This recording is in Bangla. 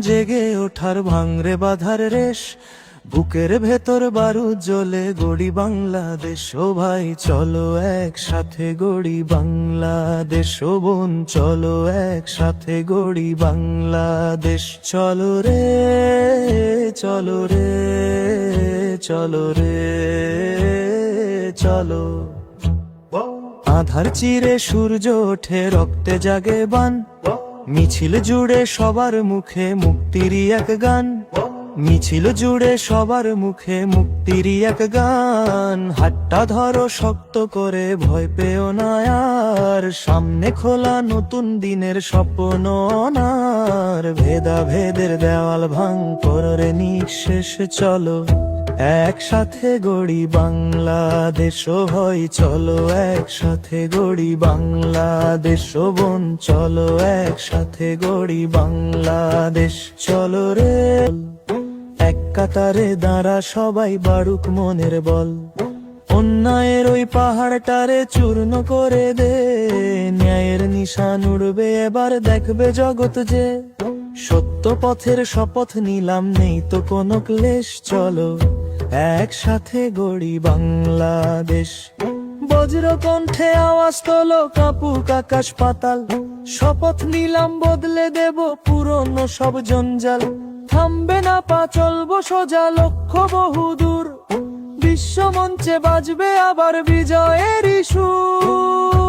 জেগে ওঠার ভাঙরে বাধার রেশ, বুকের ভেতর বারুদ জ্বলে গড়ি বাংলাদেশ। ও ভাই চলো একসাথে গড়ি বাংলাদেশ, ও বোন চলো একসাথে গড়ি বাংলাদেশ। চলো রে চলো রে চলো রে চলো। আধার চিরে সূর্য ওঠে, রক্তে জাগে বান, মিছিল জুড়ে সবার মুখে মুক্তিরই এক গান। মিছিল জুড়ে সবার মুখে মুক্তিরই এক গান। হাতটা ধরো শক্ত করে, ভয় পেও না আর, সামনে খোলা নতুন দিনের স্বপ্ন অনার। ভেদাভেদের দেওয়াল ভাঙ করে নিঃশেষ, চলো একসাথে গড়ি বাংলাদেশ। ও ভাই চলো একসাথে গড়ি বাংলাদেশ, ও বোন চলো একসাথে গড়ি বাংলাদেশ। চলো রে এক কাতারে দাঁড়া সবাই, বাড়ুক মনের বল, অন্যায়ের ওই পাহাড়টারে চূর্ণ করে দে। ন্যায়ের নিশান উড়বে এবার, দেখবে জগৎ যে, সত্য পথের শপথ নিলাম, নেই তো কোনো ক্লেশ। চলো একসাথে গড়ি বাংলাদেশ। বজ্র কণ্ঠে আওয়াজ তোলো, কাঁপুক আকাশ পাতাল, শপথ নিলাম বদলে দেব পুরনো সব জঞ্জাল। থামবে না পা, চলবো সোজা লক্ষ্য বহুদূর, বিশ্ব মঞ্চে বাজবে আবার বিজয়েরই সুর।